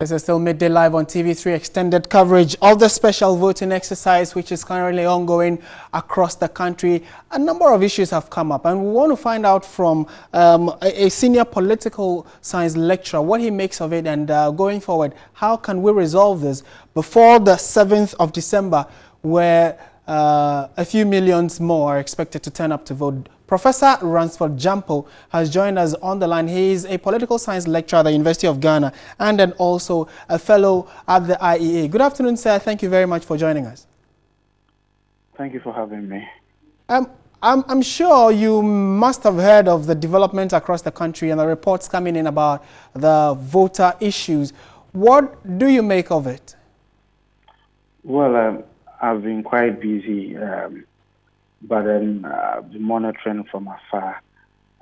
This is still Midday Live on TV3, extended coverage of the special voting exercise, which is currently ongoing across the country. A number of issues have come up, and we want to find out from a senior political science lecturer what he makes of it, and going forward, how can we resolve this before the 7th of December, where a few millions more are expected to turn up to vote. Professor Ransford Jampo has joined us on the line. He is a political science lecturer at the University of Ghana and then also a fellow at the IEA. Good afternoon, sir. Thank you very much for joining us. Thank you for having me. I'm sure you must have heard of the developments across the country and the reports coming in about the voter issues. What do you make of it? Well, I've been quite busy, but then I've been monitoring from afar.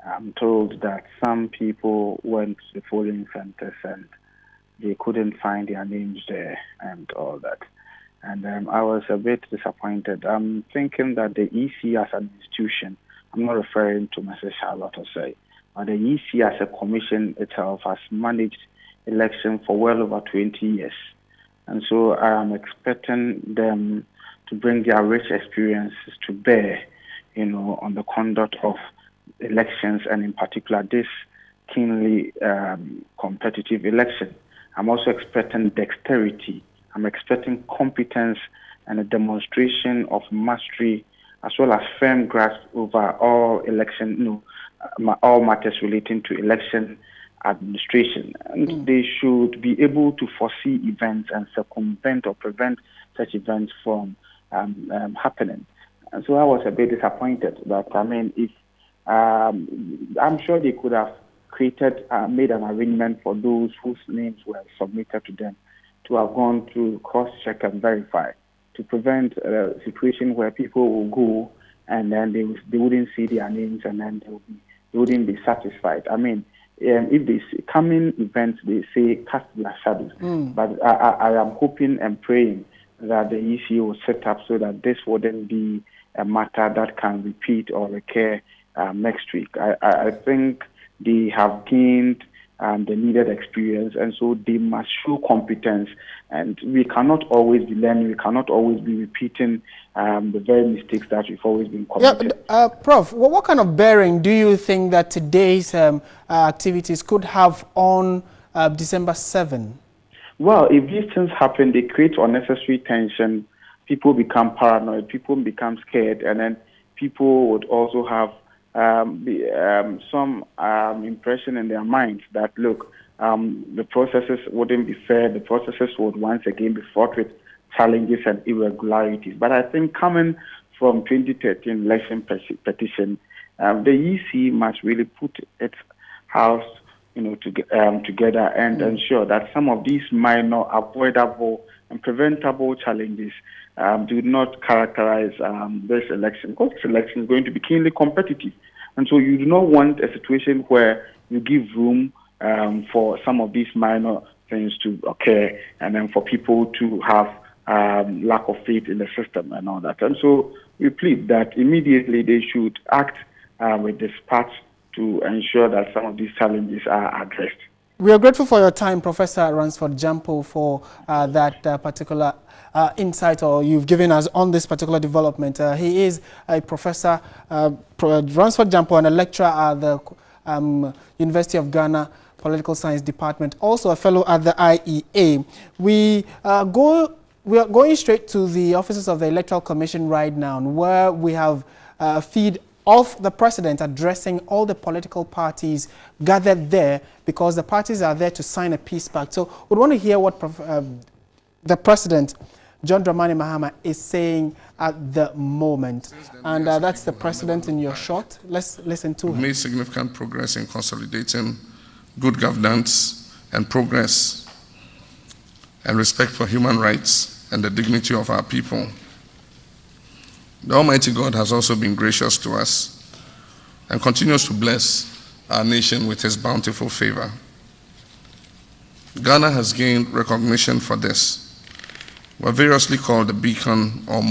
I'm told that some people went to the polling centers and they couldn't find their names there and all that. And I was a bit disappointed. I'm thinking that the EC as an institution, I'm not referring to Mrs. Charlotte or say, but the EC as a commission itself has managed election for well over 20 years. And so I am expecting them to bring their rich experiences to bear, on the conduct of elections, and in particular this keenly competitive election. I'm also expecting dexterity. I'm expecting competence and a demonstration of mastery, as well as firm grasp over all all matters relating to election administration. And they should be able to foresee events and circumvent or prevent such events from happening. And so I was a bit disappointed that, if I'm sure they could have made an arrangement for those whose names were submitted to them to have gone to cross-check and verify, to prevent a situation where people will go and then they wouldn't see their names and then they wouldn't be satisfied. If they see coming events, they say cast their shadows. But I am hoping and praying that the EC will set up so that this wouldn't be a matter that can repeat or recur next week. I think they have gained the needed experience, and so they must show competence. And we cannot always be learning, we cannot always be repeating the very mistakes that we've always been committed. Yeah, Prof, what kind of bearing do you think that today's activities could have on December 7? Well, if these things happen, they create unnecessary tension. People become paranoid, people become scared, and then people would also have some impression in their minds that, look, the processes wouldn't be fair, the processes would once again be fraught with challenges and irregularities. But I think coming from 2013 election petition, the EC must really put its house together and ensure that some of these minor, avoidable, and preventable challenges do not characterize this election, because this election is going to be keenly competitive. And so you do not want a situation where you give room for some of these minor things to occur and then for people to have lack of faith in the system and all that. And so we plead that immediately they should act with dispatch to ensure that some of these challenges are addressed. We are grateful for your time, Professor Ransford Jampo, for that particular insight or you've given us on this particular development. He is a professor, Ransford Jampo, and a lecturer at the University of Ghana Political Science Department, also a fellow at the IEA. We are going straight to the offices of the Electoral Commission right now, where we have a feed of the president addressing all the political parties gathered there, because the parties are there to sign a peace pact. So we want to hear what the president, John Dramani Mahama, is saying at the moment. And that's the president in your shot. Let's listen to him. We've made significant progress in consolidating good governance and progress and respect for human rights and the dignity of our people. The Almighty God has also been gracious to us and continues to bless our nation with his bountiful favor. Ghana has gained recognition for this. We're variously called the beacon or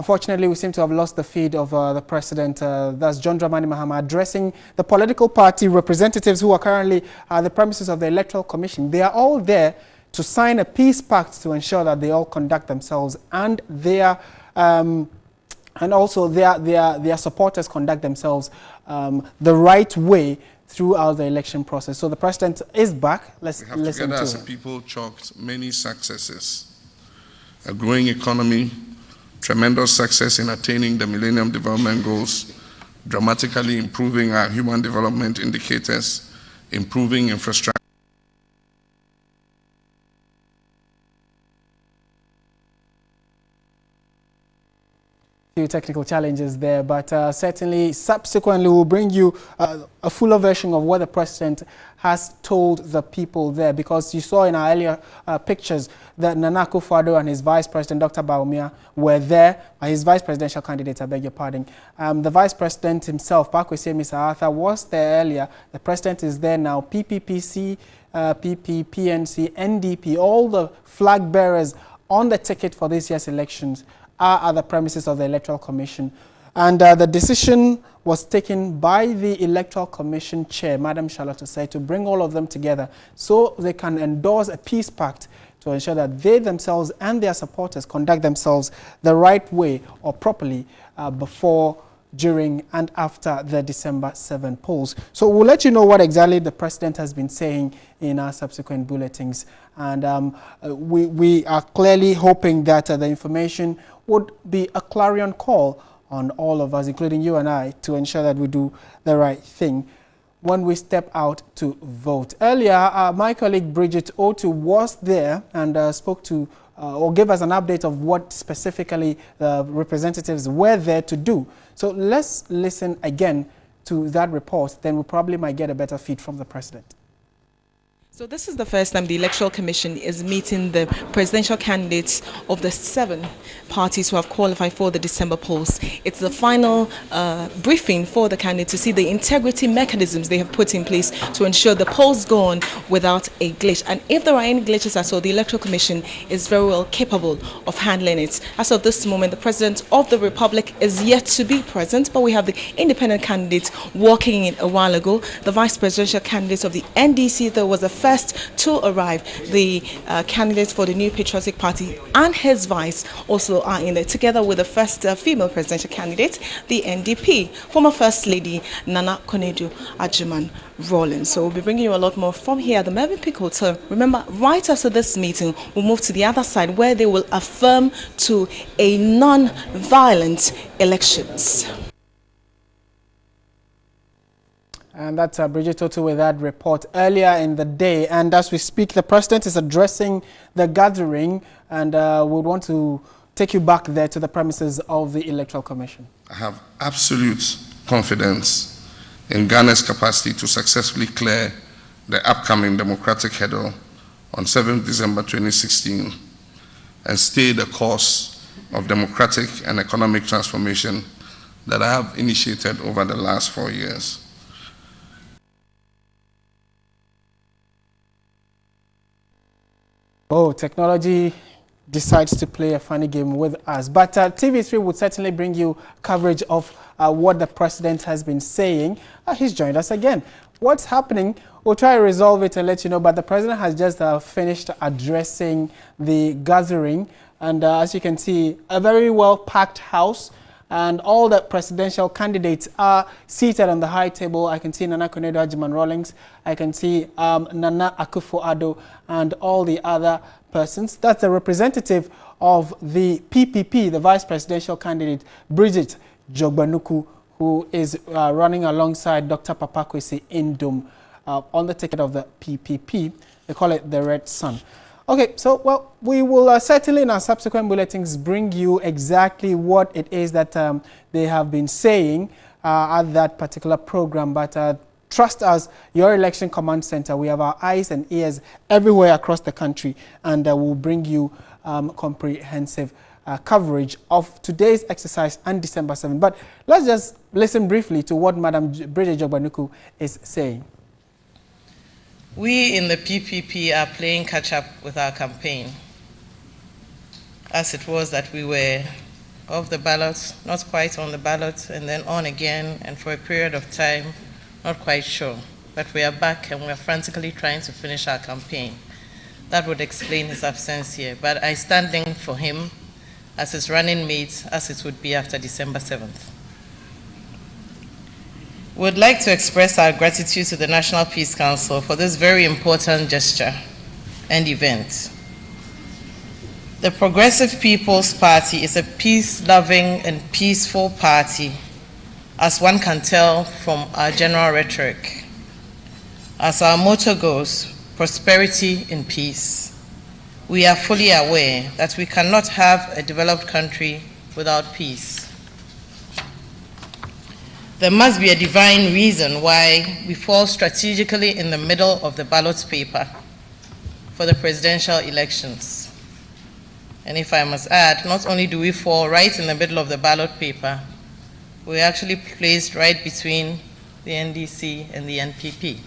unfortunately, we seem to have lost the feed of the president, that's John Dramani Mahama, addressing the political party representatives who are currently at the premises of the Electoral Commission. They are all there to sign a peace pact to ensure that they all conduct themselves and their supporters conduct themselves the right way throughout the election process. So the president is back. Let's listen to him. We have together as a people chalked many successes: a growing economy, tremendous success in attaining the Millennium Development Goals, dramatically improving our human development indicators, improving infrastructure. Few technical challenges there, but certainly subsequently we'll bring you a fuller version of what the president has told the people there, because you saw in our earlier pictures that Nana Akufo-Addo and his vice president, Dr. Bawumia, were there. His vice presidential candidate, I beg your pardon. The vice president himself, Pakwese Mr. Arthur, was there earlier. The president is there now. PPPC, PP, PNC, NDP, all the flag bearers on the ticket for this year's elections are at the premises of the Electoral Commission. And the decision was taken by the Electoral Commission chair, Madam Charlotte Osei, to bring all of them together so they can endorse a peace pact to ensure that they themselves and their supporters conduct themselves the right way or properly before, during, and after the December 7 polls. So we'll let you know what exactly the president has been saying in our subsequent bulletins. And we are clearly hoping that the information would be a clarion call on all of us, including you and I, to ensure that we do the right thing when we step out to vote. Earlier, my colleague Bridget Otu was there and spoke to or gave us an update of what specifically the representatives were there to do. So let's listen again to that report, then we probably might get a better feed from the president. So this is the first time the Electoral Commission is meeting the presidential candidates of the 7 parties who have qualified for the December polls. It's the final briefing for the candidates to see the integrity mechanisms they have put in place to ensure the polls go on without a glitch. And if there are any glitches at all, the Electoral Commission is very well capable of handling it. As of this moment, the President of the Republic is yet to be present, but we have the independent candidates walking in a while ago. The vice presidential candidate of the NDC, though, was the first to arrive. The candidate for the New Patriotic Party and his vice also are in there, together with the first female presidential candidate, the NDP, former First Lady Nana Akufo-Addo. So we'll be bringing you a lot more from here at the Mervyn Peak Hotel. Remember, right after this meeting, we'll move to the other side where they will affirm to a non-violent elections. And that's Bridget Otu with that report earlier in the day. And as we speak, the president is addressing the gathering, and we want to take you back there to the premises of the Electoral Commission. I have absolute confidence in Ghana's capacity to successfully clear the upcoming democratic hurdle on 7th December 2016 and stay the course of democratic and economic transformation that I have initiated over the last 4 years. Oh, technology decides to play a funny game with us. But TV3 would certainly bring you coverage of what the president has been saying. He's joined us again. What's happening? We'll try to resolve it and let you know. But the president has just finished addressing the gathering. And as you can see, a very well-packed house. And all the presidential candidates are seated on the high table. I can see Nana Akufo-Addo, I can see Nana Akufo-Addo and all the other persons. That's the representative of the PPP, the vice presidential candidate, Bridget Jogbanuku, who is running alongside Dr. Pakwese Indom on the ticket of the PPP. They call it the Red Sun. Okay, so, well, we will certainly in our subsequent bulletins bring you exactly what it is that they have been saying at that particular program. But trust us, your election command center, we have our eyes and ears everywhere across the country, and we'll bring you comprehensive coverage of today's exercise and December 7. But let's just listen briefly to what Madam Bridget Jogbanuku is saying. We in the PPP are playing catch-up with our campaign, as it was that we were off the ballot, not quite on the ballot, and then on again, and for a period of time, not quite sure. But we are back and we are frantically trying to finish our campaign. That would explain his absence here. But I stand in for him as his running mate, as it would be after December 7th. We would like to express our gratitude to the National Peace Council for this very important gesture and event. The Progressive People's Party is a peace-loving and peaceful party, as one can tell from our general rhetoric. As our motto goes, prosperity in peace. We are fully aware that we cannot have a developed country without peace. There must be a divine reason why we fall strategically in the middle of the ballot paper for the presidential elections. And if I must add, not only do we fall right in the middle of the ballot paper, we're actually placed right between the NDC and the NPP.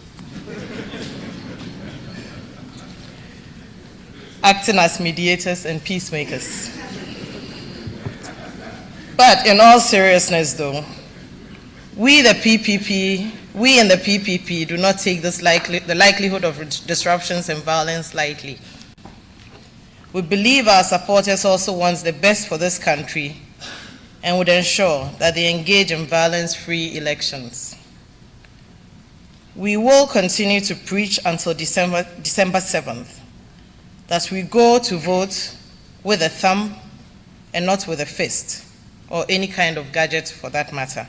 Acting as mediators and peacemakers. But in all seriousness though, we in the PPP do not take this the likelihood of disruptions and violence lightly. We believe our supporters also want the best for this country and would ensure that they engage in violence-free elections. We will continue to preach until December 7th that we go to vote with a thumb and not with a fist, or any kind of gadget for that matter.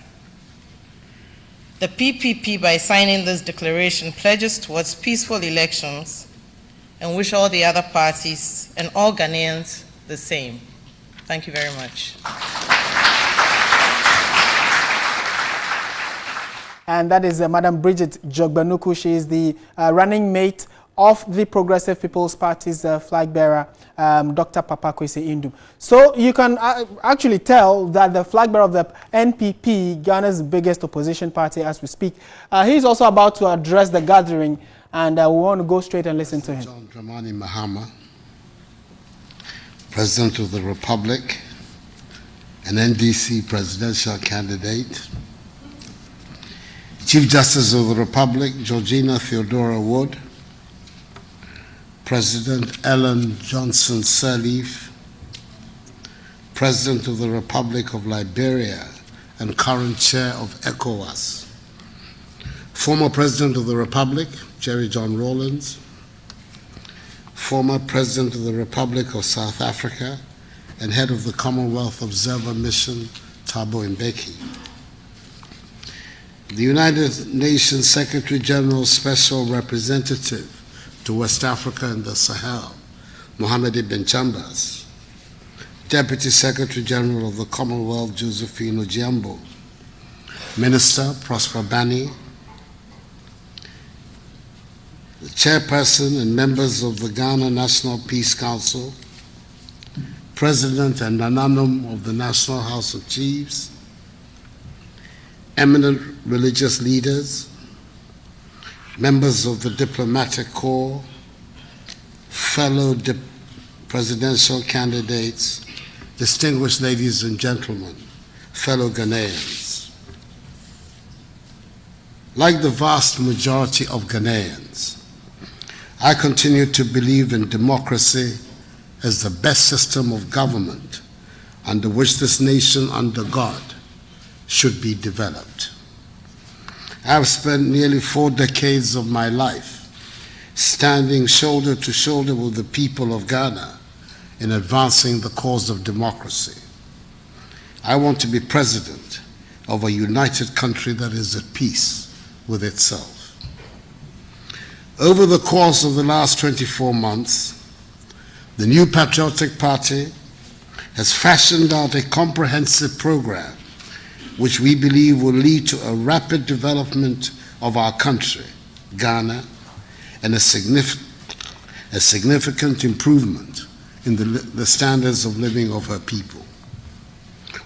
The PPP, by signing this declaration, pledges towards peaceful elections and wish all the other parties and all Ghanaians the same. Thank you very much. And that is Madam Bridget Jogbanuku. She is the running mate of the Progressive People's Party's flag bearer, Dr. Papa Kwesi Indum. So you can actually tell that the flag bearer of the NPP, Ghana's biggest opposition party as we speak, he's also about to address the gathering, and we want to go straight and listen to him. John Dramani Mahama, President of the Republic, an NDC presidential candidate, Chief Justice of the Republic, Georgina Theodora Wood, President Ellen Johnson Sirleaf, President of the Republic of Liberia and current chair of ECOWAS, former President of the Republic, Jerry John Rawlings, former President of the Republic of South Africa and head of the Commonwealth Observer Mission, Thabo Mbeki, the United Nations Secretary General's Special Representative to West Africa and the Sahel, Mohamed Ibn Chambers, Deputy Secretary General of the Commonwealth, Josephine Ojiambo, Minister Prosper Bani, the Chairperson and members of the Ghana National Peace Council, President and Nananum of the National House of Chiefs, eminent religious leaders, members of the diplomatic corps, fellow presidential candidates, distinguished ladies and gentlemen, fellow Ghanaians. Like the vast majority of Ghanaians, I continue to believe in democracy as the best system of government under which this nation under God should be developed. I have spent nearly 4 decades of my life standing shoulder to shoulder with the people of Ghana in advancing the cause of democracy. I want to be president of a united country that is at peace with itself. Over the course of the last 24 months, the New Patriotic Party has fashioned out a comprehensive program which we believe will lead to a rapid development of our country, Ghana, and a significant improvement in the standards of living of her people.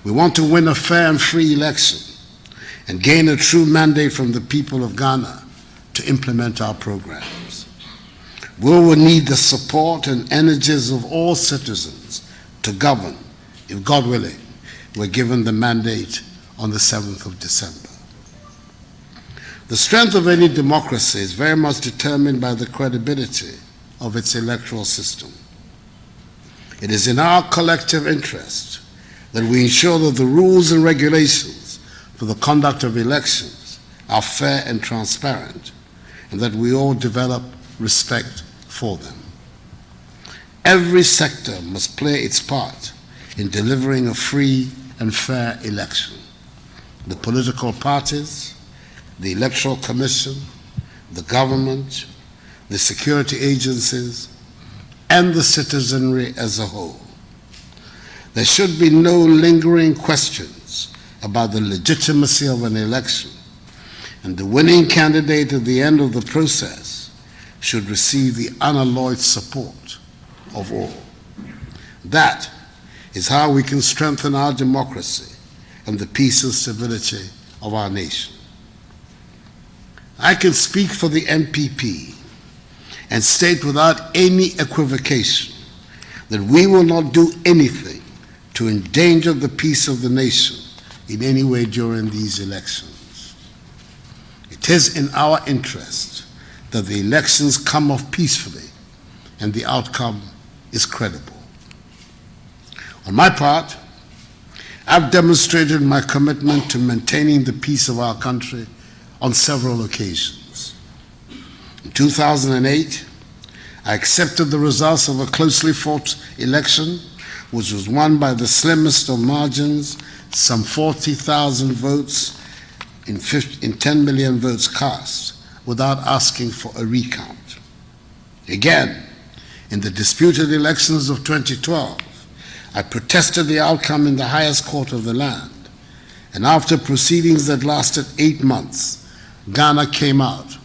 We want to win a fair and free election and gain a true mandate from the people of Ghana to implement our programs. We will need the support and energies of all citizens to govern, if God willing, were given the mandate on the 7th of December. The strength of any democracy is very much determined by the credibility of its electoral system. It is in our collective interest that we ensure that the rules and regulations for the conduct of elections are fair and transparent, and that we all develop respect for them. Every sector must play its part in delivering a free and fair election. The political parties, the Electoral Commission, the government, the security agencies, and the citizenry as a whole. There should be no lingering questions about the legitimacy of an election, and the winning candidate at the end of the process should receive the unalloyed support of all. That is how we can strengthen our democracy and the peace and stability of our nation. I can speak for the MPP and state without any equivocation that we will not do anything to endanger the peace of the nation in any way during these elections. It is in our interest that the elections come off peacefully and the outcome is credible. On my part, I've demonstrated my commitment to maintaining the peace of our country on several occasions. In 2008, I accepted the results of a closely fought election, which was won by the slimmest of margins, some 40,000 votes in 10 million votes cast, without asking for a recount. Again, in the disputed elections of 2012, I protested the outcome in the highest court of the land, and after proceedings that lasted 8 months, Ghana came out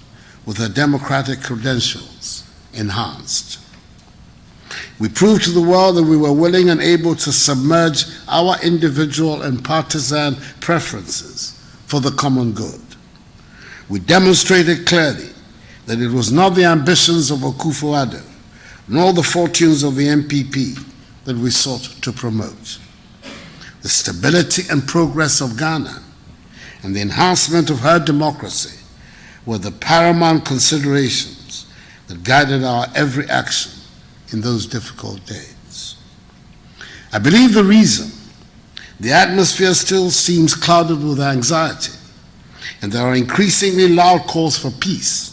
with her democratic credentials enhanced. We proved to the world that we were willing and able to submerge our individual and partisan preferences for the common good. We demonstrated clearly that it was not the ambitions of Akufo-Addo, nor the fortunes of the MPP that we sought to promote. The stability and progress of Ghana and the enhancement of her democracy were the paramount considerations that guided our every action in those difficult days. I believe the reason the atmosphere still seems clouded with anxiety and there are increasingly loud calls for peace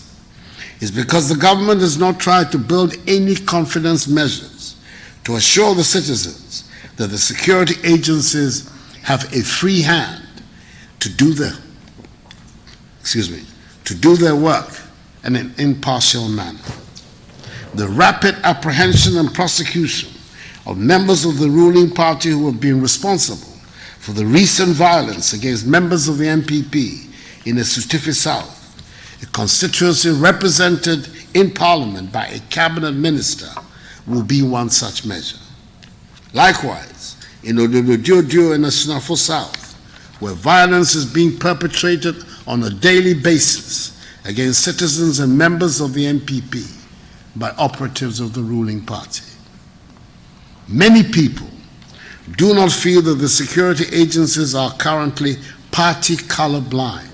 is because the government has not tried to build any confidence measures to assure the citizens that the security agencies have a free hand to do their work in an impartial manner. The rapid apprehension and prosecution of members of the ruling party who have been responsible for the recent violence against members of the MPP in the Asiedu-Dartey South, a constituency represented in Parliament by a cabinet minister, will be one such measure. Likewise, in Ododo-Diodio and Asiedu-Dartey South, where violence is being perpetrated on a daily basis against citizens and members of the MPP by operatives of the ruling party. Many people do not feel that the security agencies are currently party colorblind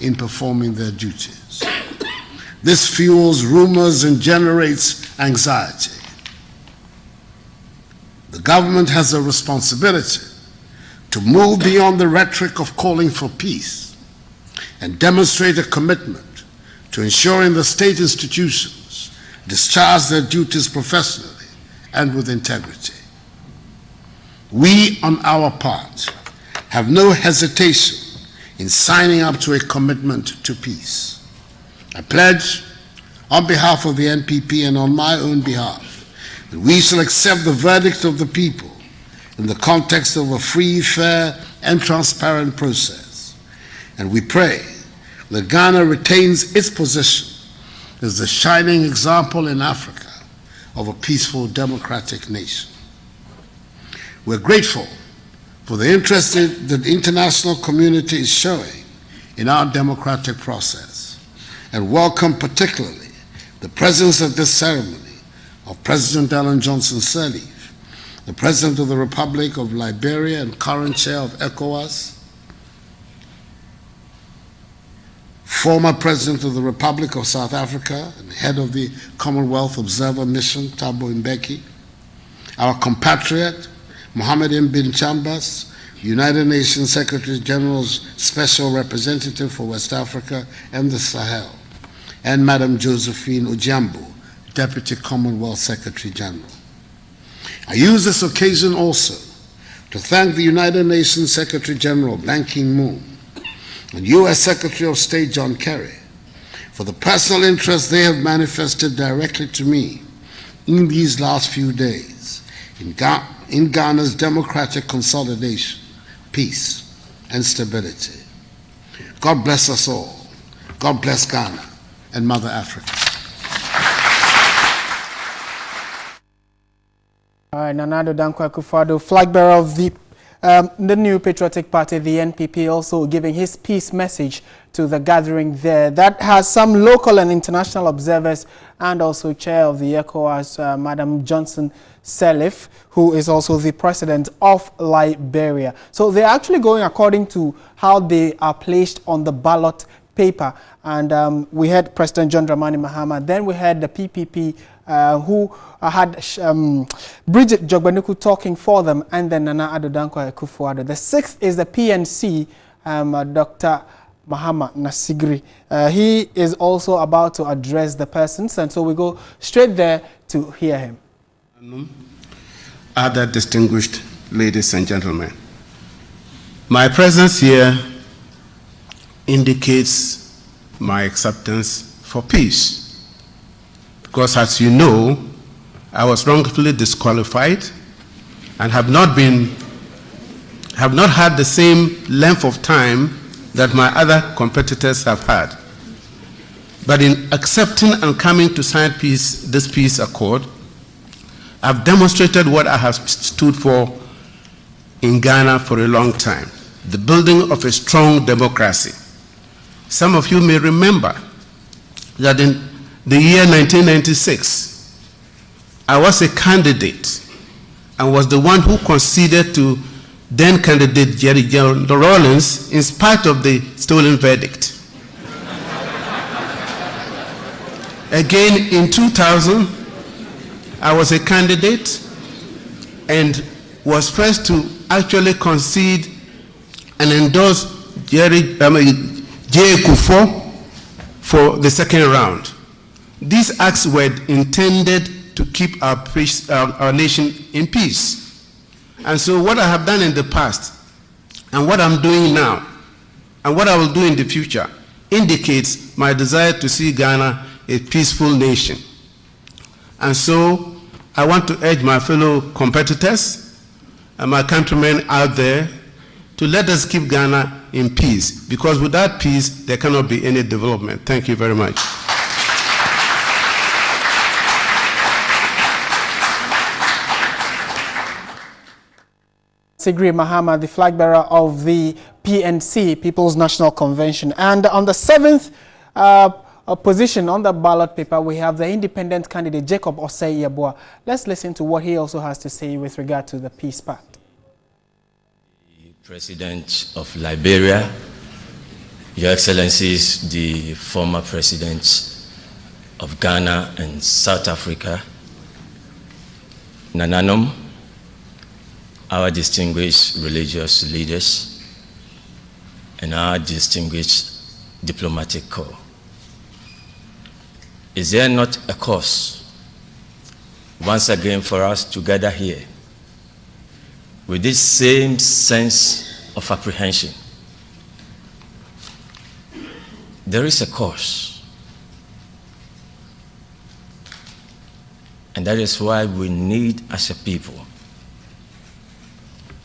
in performing their duties. This fuels rumors and generates anxiety. The government has a responsibility to move beyond the rhetoric of calling for peace and demonstrate a commitment to ensuring the state institutions discharge their duties professionally and with integrity. We, on our part, have no hesitation in signing up to a commitment to peace. I pledge, on behalf of the NPP and on my own behalf, that we shall accept the verdict of the people in the context of a free, fair, and transparent process. And we pray that Ghana retains its position as the shining example in Africa of a peaceful, democratic nation. We're grateful for the interest that the international community is showing in our democratic process, and welcome particularly the presence at this ceremony of President Ellen Johnson Sirleaf the President of the Republic of Liberia and current chair of ECOWAS, former President of the Republic of South Africa and head of the Commonwealth Observer Mission, Thabo Mbeki, our compatriot, Mohammed bin Chambers, United Nations Secretary General's Special Representative for West Africa and the Sahel, and Madam Josephine Ojambo, Deputy Commonwealth Secretary General. I use this occasion also to thank the United Nations Secretary General Ban Ki-moon and U.S. Secretary of State John Kerry for the personal interest they have manifested directly to me in these last few days in Ghana's democratic consolidation, peace, and stability. God bless us all. God bless Ghana and Mother Africa. All right, Nanado Dankwa Akufo-Addo, flag bearer of the new Patriotic Party, the NPP, also giving his peace message to the gathering there. That has some local and international observers and also chair of the ECOWAS, Madam Johnson Sirleaf, who is also the president of Liberia. So they're actually going according to how they are placed on the ballot paper. And we had President John Dramani Mahama. Then we had the PPP who had Bridget Jogbanuku talking for them, and then Nana Addo Dankwa Akufo-Addo. The sixth is the PNC, Dr. Mahama Nasigri. He is also about to address the persons, and so we go straight there to hear him. Other distinguished ladies and gentlemen, my presence here indicates my acceptance for peace. Because as you know, I was wrongfully disqualified and have not had the same length of time that my other competitors have had. But in accepting and coming to sign this peace accord, I've demonstrated what I have stood for in Ghana for a long time, the building of a strong democracy. Some of you may remember that in the year 1996, I was a candidate and was the one who conceded to then candidate Jerry Rawlings in spite of the stolen verdict. Again, in 2000, I was a candidate and was first to actually concede and endorse J. Kufuor for the second round. These acts were intended to keep our nation in peace. And so what I have done in the past and what I'm doing now and what I will do in the future indicates my desire to see Ghana a peaceful nation. And so I want to urge my fellow competitors and my countrymen out there to let us keep Ghana in peace, because without peace, there cannot be any development. Thank you very much. Sigri Mahama, the flag bearer of the PNC, People's National Convention. And on the seventh position on the ballot paper, we have the independent candidate, Jacob Osei-Yeboah. Let's listen to what he also has to say with regard to the Peace Pact. The President of Liberia, Your Excellencies, the former Presidents of Ghana and South Africa, Nananom, our distinguished religious leaders, and our distinguished diplomatic corps. Is there not a cause, once again, for us to gather here with this same sense of apprehension? There is a cause, and that is why we need, as a people,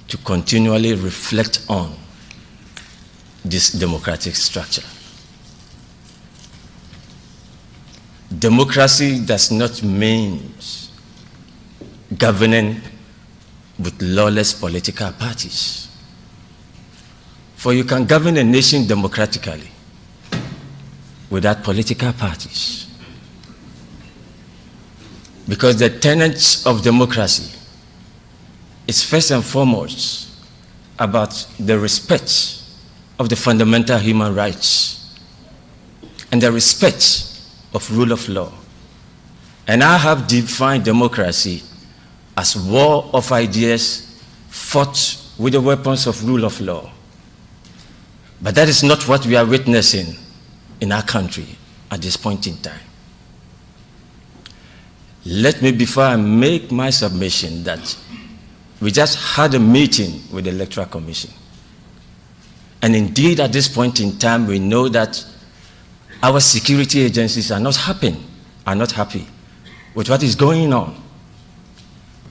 to continually reflect on this democratic structure. Democracy does not mean governing with lawless political parties. For you can govern a nation democratically without political parties. Because the tenets of democracy is first and foremost about the respect of the fundamental human rights and the respect of rule of law. And I have defined democracy as war of ideas fought with the weapons of rule of law. But that is not what we are witnessing in our country at this point in time. Let me, before I make my submission, that we just had a meeting with the Electoral Commission. And indeed, at this point in time, we know that our security agencies are not happy with what is going on.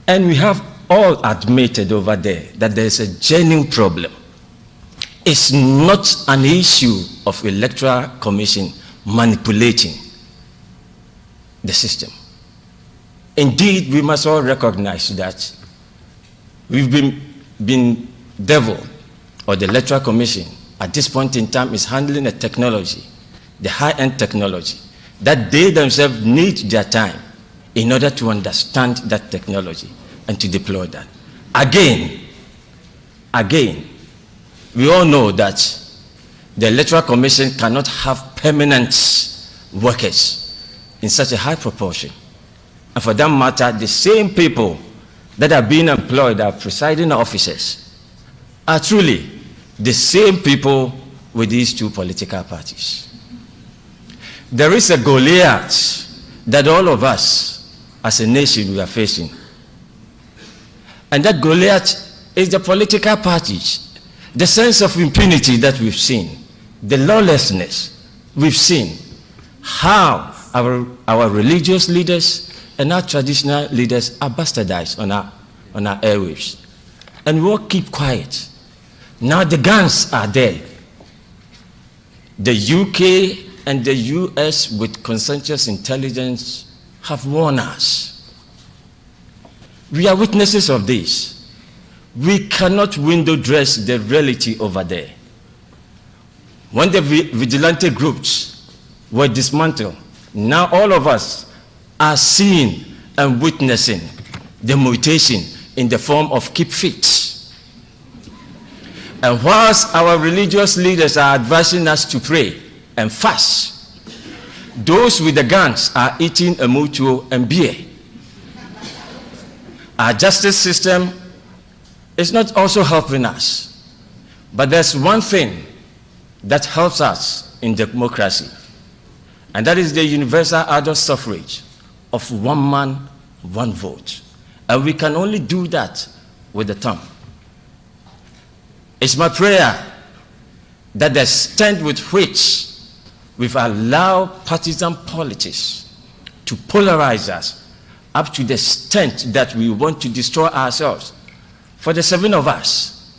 And we have all admitted over there that there is a genuine problem. It's not an issue of Electoral Commission manipulating the system. Indeed, we must all recognize that we've been deviled, or the Electoral Commission at this point in time is handling a technology, the high-end technology, that they themselves need their time in order to understand that technology and to deploy that. Again, we all know that the Electoral Commission cannot have permanent workers in such a high proportion. And for that matter, the same people that are being employed as presiding officers are truly the same people with these two political parties. There is a Goliath that all of us as a nation we are facing. And that Goliath is the political parties, the sense of impunity that we've seen, the lawlessness we've seen, how our religious leaders and our traditional leaders are bastardized on our airwaves. And we all keep quiet. Now the guns are there. The UK and the US with consensus intelligence have warned us. We are witnesses of this. We cannot window dress the reality over there. When the vigilante groups were dismantled, now all of us are seeing and witnessing the mutation in the form of keep fit. And whilst our religious leaders are advising us to pray and fast, those with the guns are eating a mutuo and beer. Our justice system is not also helping us. But there's one thing that helps us in democracy, and that is the universal adult suffrage of one man, one vote. And we can only do that with the thumb. It's my prayer that the extent with which we've allowed partisan politics to polarize us up to the extent that we want to destroy ourselves. For the 7 of us,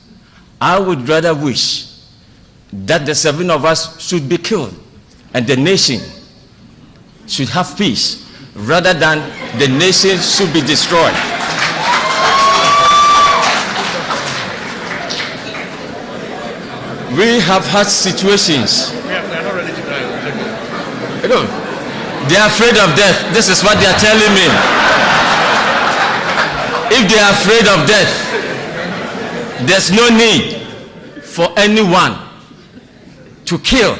I would rather wish that the 7 of us should be killed and the nation should have peace, rather than the nation should be destroyed. We have had situations. You know, they are afraid of death. This is what they are telling me. If they are afraid of death, there's no need for anyone to kill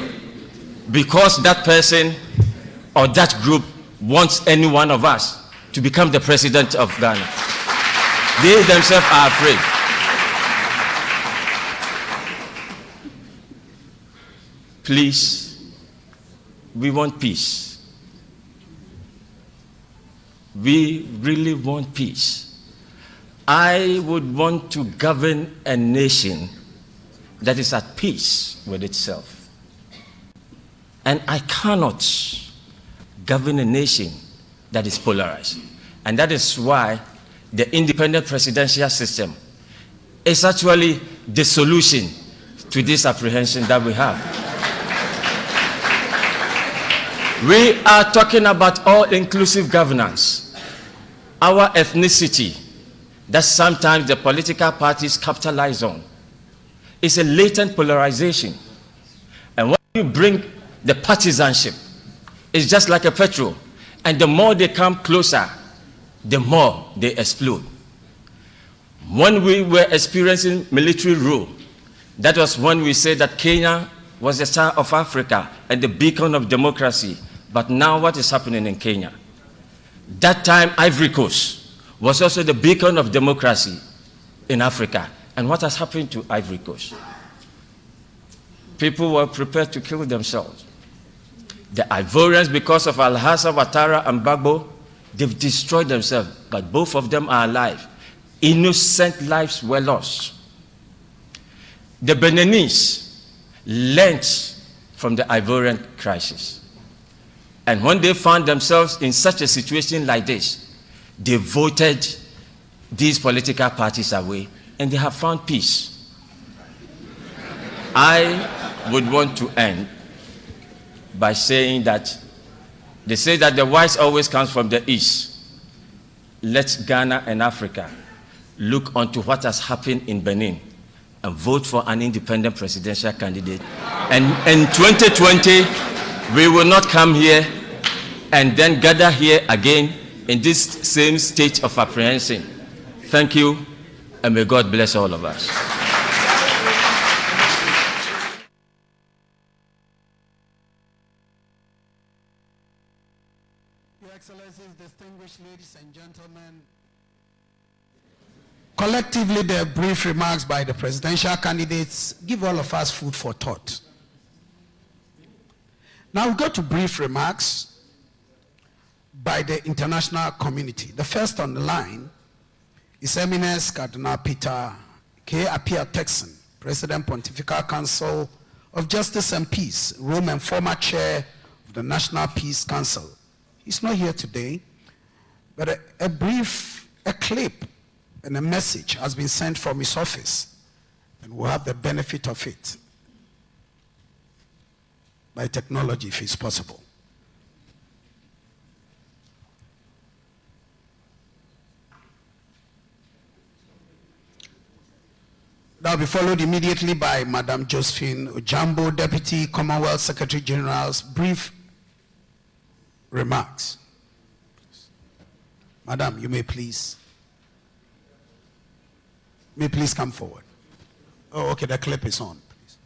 because that person or that group wants any one of us to become the president of Ghana. They themselves are afraid. Please, we want peace. We really want peace. I would want to govern a nation that is at peace with itself. And I cannot govern a nation that is polarized. And that is why the independent presidential system is actually the solution to this apprehension that we have. We are talking about all-inclusive governance. Our ethnicity, that sometimes the political parties capitalize on, is a latent polarization. And when you bring the partisanship, it's just like a petrol. And the more they come closer, the more they explode. When we were experiencing military rule, that was when we said that Kenya was the star of Africa and the beacon of democracy. But now what is happening in Kenya? That time, Ivory Coast was also the beacon of democracy in Africa. And what has happened to Ivory Coast? People were prepared to kill themselves. The Ivorians, because of Alhassa, Ouattara, and Gbagbo, they've destroyed themselves, but both of them are alive. Innocent lives were lost. The Beninese learned from the Ivorian crisis. And when they found themselves in such a situation like this, they voted these political parties away, and they have found peace. I would want to end by saying that they say that the wise always comes from the east. Let Ghana and Africa look onto what has happened in Benin and vote for an independent presidential candidate. And in 2020, we will not come here and then gather here again in this same state of apprehension. Thank you, and may God bless all of us. Your Excellencies, distinguished ladies and gentlemen, collectively, the brief remarks by the presidential candidates give all of us food for thought. Now we go to brief remarks by the international community. The first on the line is Eminence Cardinal Peter K. Appiah Turkson, President Pontifical Council of Justice and Peace, Rome, and former chair of the National Peace Council. He's not here today, but a clip and a message has been sent from his office, and we'll have the benefit of it by technology if it's possible. That will be followed immediately by Madam Josephine Ojambo, Deputy Commonwealth Secretary General's brief remarks. Madam, you may please come forward. Oh, okay, the clip is on. Please.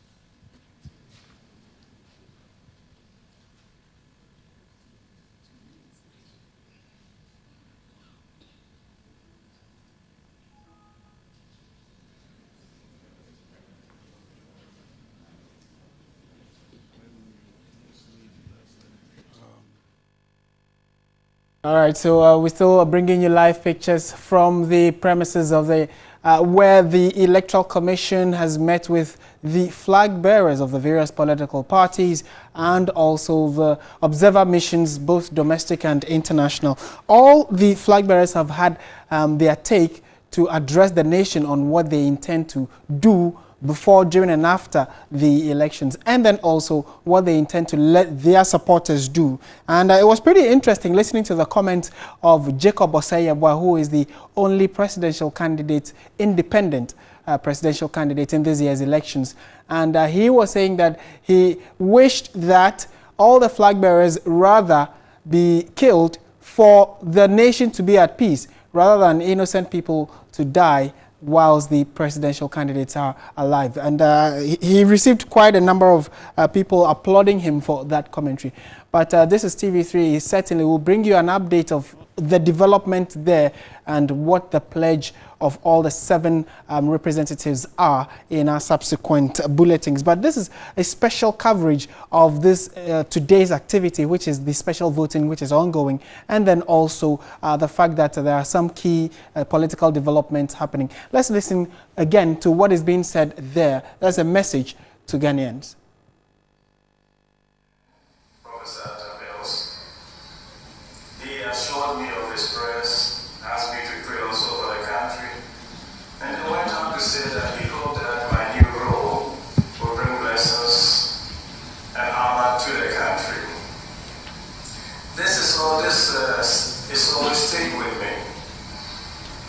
All right, so we're still bringing you live pictures from the premises of the where the Electoral Commission has met with the flag bearers of the various political parties and also the observer missions, both domestic and international. All the flag bearers have had their take to address the nation on what they intend to do before, during, and after the elections, and then also what they intend to let their supporters do. And it was pretty interesting listening to the comments of Jacob Osei-Yeboah, who is the only presidential candidate, independent presidential candidate in this year's elections. And he was saying that he wished that all the flag bearers rather be killed for the nation to be at peace, rather than innocent people to die whilst the presidential candidates are alive. And he received quite a number of people applauding him for that commentary. But this is TV3. He certainly will bring you an update of the development there and what the pledge of all the 7 representatives are in our subsequent bulletins. But this is a special coverage of this today's activity, which is the special voting, which is ongoing, and then also the fact that there are some key political developments happening. Let's listen again to what is being said there. There's a message to Ghanaians. He assured me of his prayers, asked me to pray also for the country, and he went on to say that he hoped that my new role will bring blessings and honor to the country. This always stayed with me,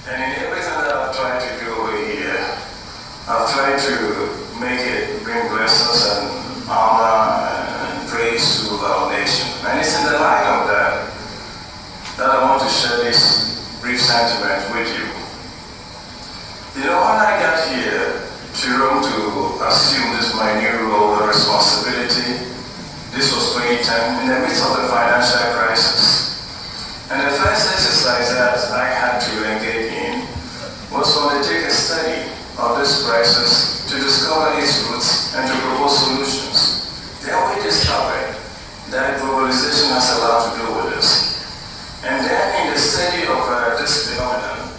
and in everything that I've tried to do over here, I've tried to make it bring blessings and honor and praise to our nation, and it's in the light of that I want to share this brief sentiment with you. to Rome to assume this my new role and responsibility. This was 2010, in the midst of the financial crisis. And the first exercise that I had to engage in was to undertake a study of this crisis to discover its roots and to propose solutions. Then we discovered that globalization has a lot to do with this. And then in the study of this phenomenon,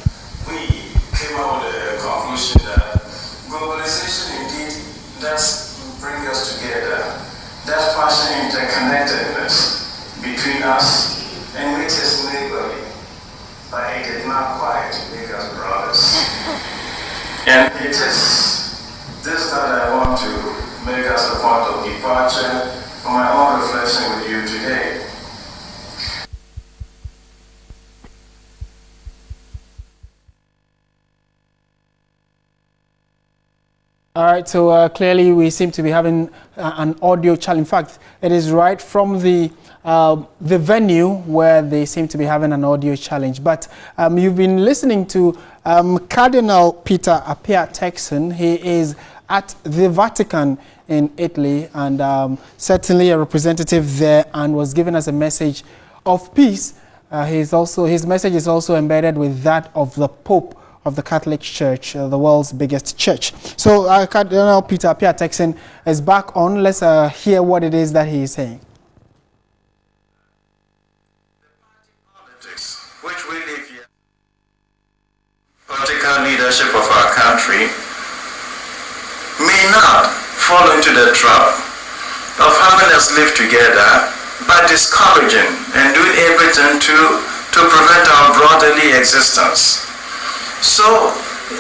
we came out with a conclusion that globalization indeed does bring us together. That fashion interconnectedness between us and makes us neighborly, but it did not quite make us brothers. And it is this that I want to make as a point of departure for my own reflection with you today. All right, so clearly we seem to be having an audio challenge. In fact, it is right from the venue where they seem to be having an audio challenge. But you've been listening to Cardinal Peter Appiah-Turkson. He is at the Vatican in Italy and certainly a representative there, and was giving us a message of peace. His message is also embedded with that of the Pope of the Catholic Church, the world's biggest church. So Cardinal Peter Appiah-Turkson is back on. Let's hear what it is that he is saying. Politics, which we live here, political leadership of our country, may not fall into the trap of having us live together, but discouraging and doing everything to prevent our brotherly existence. So,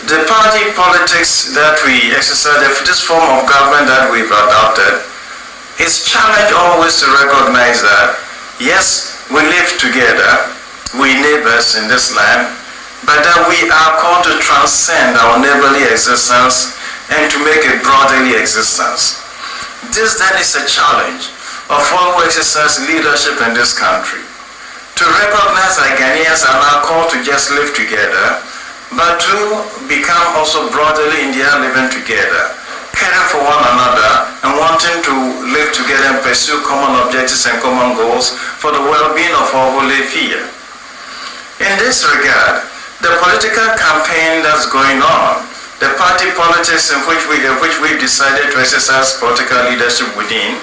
the party politics that we exercise, this form of government that we've adopted, is challenge always to recognize that, yes, we live together, we neighbors in this land, but that we are called to transcend our neighborly existence and to make a brotherly existence. This then is a challenge of all who exercise leadership in this country, to recognize that Ghanaians are not called to just live together, but to become also brotherly in their living together, caring for one another and wanting to live together and pursue common objectives and common goals for the well-being of all who live here. In this regard, the political campaign that's going on, the party politics in which we've decided to exercise political leadership within,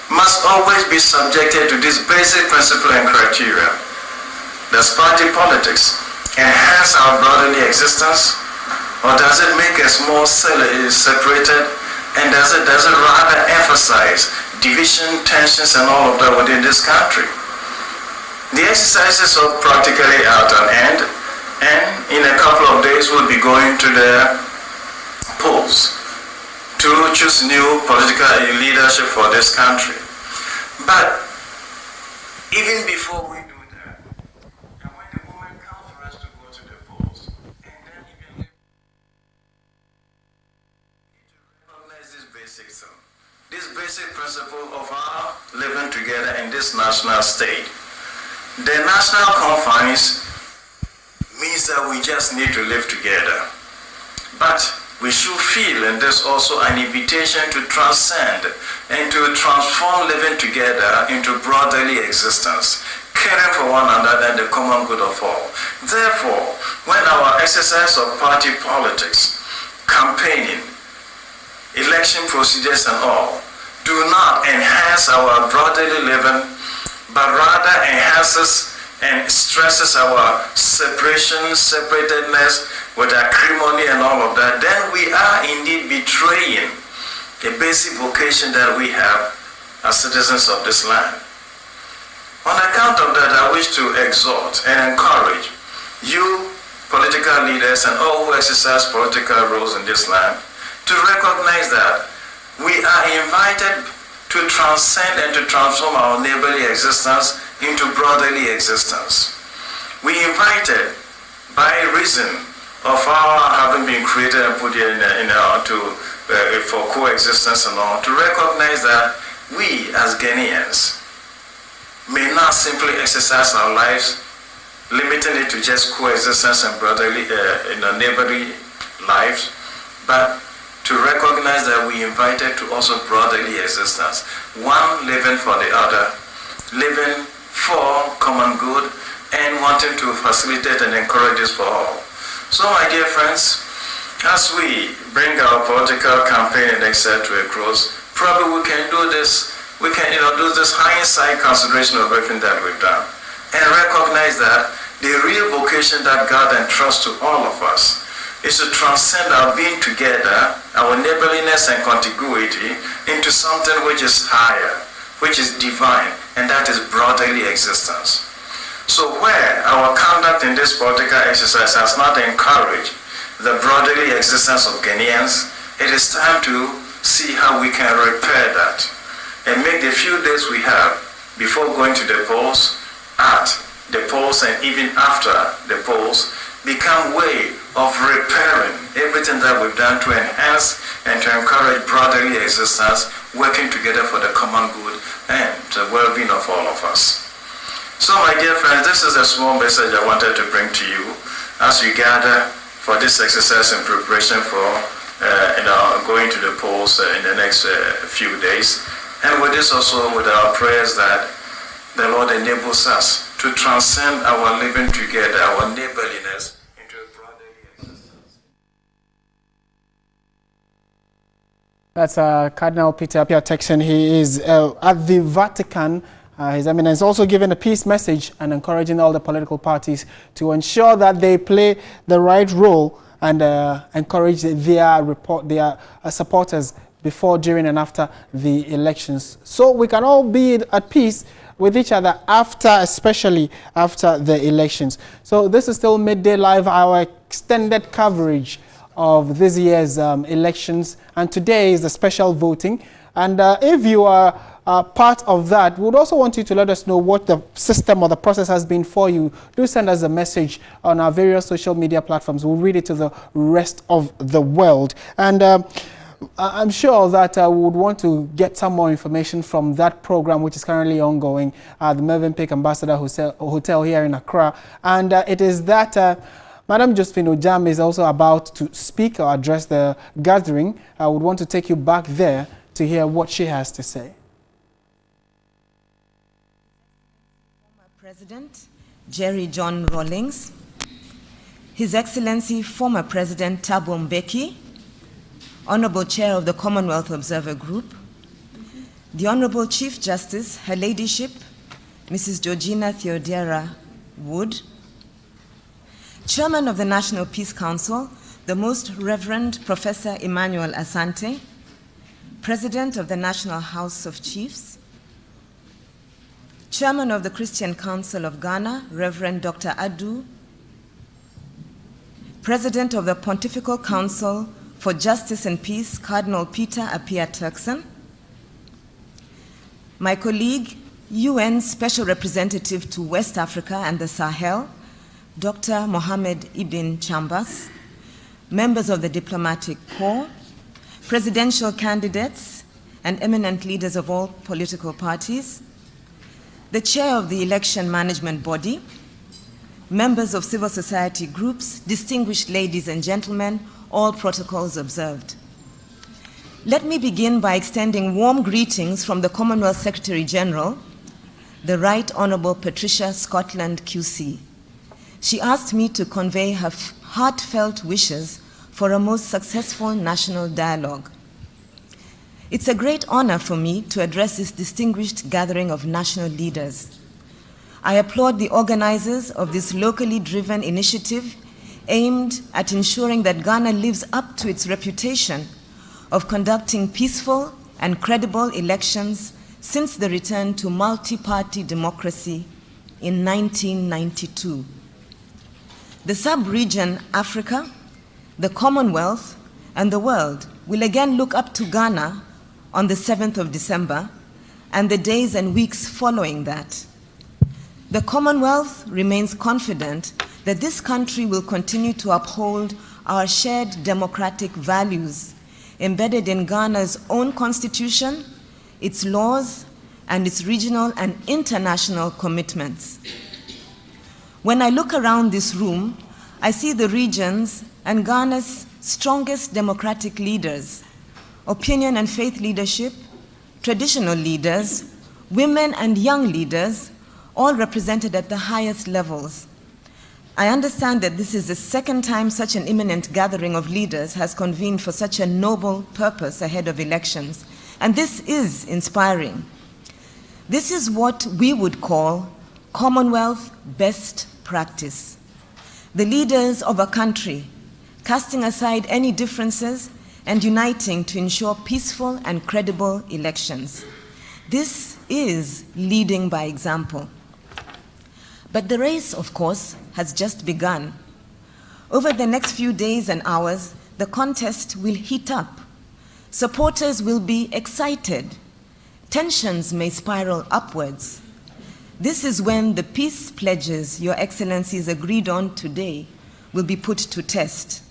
must always be subjected to this basic principle and criteria. Does party politics enhance our brotherly existence, or does it make us more separated, and does it rather emphasize division, tensions, and all of that within this country? The exercises are practically at an end, and in a couple of days we'll be going to the polls to choose new political leadership for this country. But even before we do that, and when the moment comes for us to go to the polls, and then even need to recognize this basic thing, this basic principle of our living together in this national state. The national confines means that we just need to live together. But we should feel in this also an invitation to transcend and to transform living together into brotherly existence, caring for one another and the common good of all. Therefore, when our exercise of party politics, campaigning, election procedures and all do not enhance our brotherly living, but rather enhances and stresses our separation, separatedness with acrimony and all of that, then we are indeed betraying the basic vocation that we have as citizens of this land. On account of that, I wish to exhort and encourage you, political leaders, and all who exercise political roles in this land, to recognize that we are invited to transcend and to transform our neighborly existence into brotherly existence. We invited, by reason of our having been created and put here for coexistence and all, to recognize that we as Ghanaians may not simply exercise our lives, limiting it to just coexistence and brotherly, neighborly lives, but to recognize that we invited to also brotherly existence, one living for the other, living for common good, and wanting to facilitate and encourage this for all. So, my dear friends, as we bring our political campaign and etc. to a close, probably we can do this. We can, do this hindsight consideration of everything that we've done, and recognize that the real vocation that God entrusts to all of us is to transcend our being together, our neighborliness and contiguity, into something which is higher, which is divine, and that is brotherly existence. So where our conduct in this political exercise has not encouraged the brotherly existence of Ghanaians, it is time to see how we can repair that and make the few days we have before going to the polls, at the polls, and even after the polls become way of repairing everything that we've done to enhance and to encourage brotherly existence, working together for the common good and the well-being of all of us. So, my dear friends, this is a small message I wanted to bring to you as we gather for this exercise in preparation for going to the polls in the next few days. And with this also, with our prayers that the Lord enables us to transcend our living together, our neighborliness, into a brotherly existence. That's Cardinal Peter Appiah Texan. He is at the Vatican. His Eminence also giving a peace message and encouraging all the political parties to ensure that they play the right role and encourage their supporters before, during, and after the elections, so we can all be at peace with each other especially after the elections. So this is still Midday Live, our extended coverage of this year's elections, and today is the special voting. And if you are part of that, we would also want you to let us know what the system or the process has been for you. Do send us a message on our various social media platforms. We'll read it to the rest of the world. And I'm sure that we would want to get some more information from that program, which is currently ongoing at the Mervyn Peak Ambassador Hotel here in Accra. And it is that Madam Josephine Ojam is also about to speak or address the gathering. I would want to take you back there to hear what she has to say. Former President Jerry John Rawlings, His Excellency former President Thabo Mbeki, Honorable Chair of the Commonwealth Observer Group, the Honorable Chief Justice, Her Ladyship, Mrs. Georgina Theodora Wood, Chairman of the National Peace Council, the Most Reverend Professor Emmanuel Asante, President of the National House of Chiefs, Chairman of the Christian Council of Ghana, Reverend Dr. Adu, President of the Pontifical Council for Justice and Peace, Cardinal Peter Appiah Texan, my colleague, UN Special Representative to West Africa and the Sahel, Dr. Mohamed Ibn Chambas, members of the Diplomatic Corps, presidential candidates, and eminent leaders of all political parties, the chair of the Election Management Body, members of civil society groups, distinguished ladies and gentlemen, all protocols observed. Let me begin by extending warm greetings from the Commonwealth Secretary General, the Right Honourable Patricia Scotland QC. She asked me to convey her heartfelt wishes for a most successful national dialogue. It's a great honor for me to address this distinguished gathering of national leaders. I applaud the organizers of this locally driven initiative aimed at ensuring that Ghana lives up to its reputation of conducting peaceful and credible elections since the return to multi-party democracy in 1992. The sub-region Africa, the Commonwealth, and the world will again look up to Ghana on the 7th of December and the days and weeks following that. The Commonwealth remains confident that this country will continue to uphold our shared democratic values embedded in Ghana's own constitution, its laws, and its regional and international commitments. When I look around this room, I see the regions and Ghana's strongest democratic leaders, opinion and faith leadership, traditional leaders, women and young leaders, all represented at the highest levels. I understand that this is the second time such an imminent gathering of leaders has convened for such a noble purpose ahead of elections, and this is inspiring. This is what we would call Commonwealth best practice. The leaders of a country casting aside any differences and uniting to ensure peaceful and credible elections. This is leading by example. But the race, of course, has just begun. Over the next few days and hours, the contest will heat up. Supporters will be excited. Tensions may spiral upwards. This is when the peace pledges Your Excellencies agreed on today will be put to test.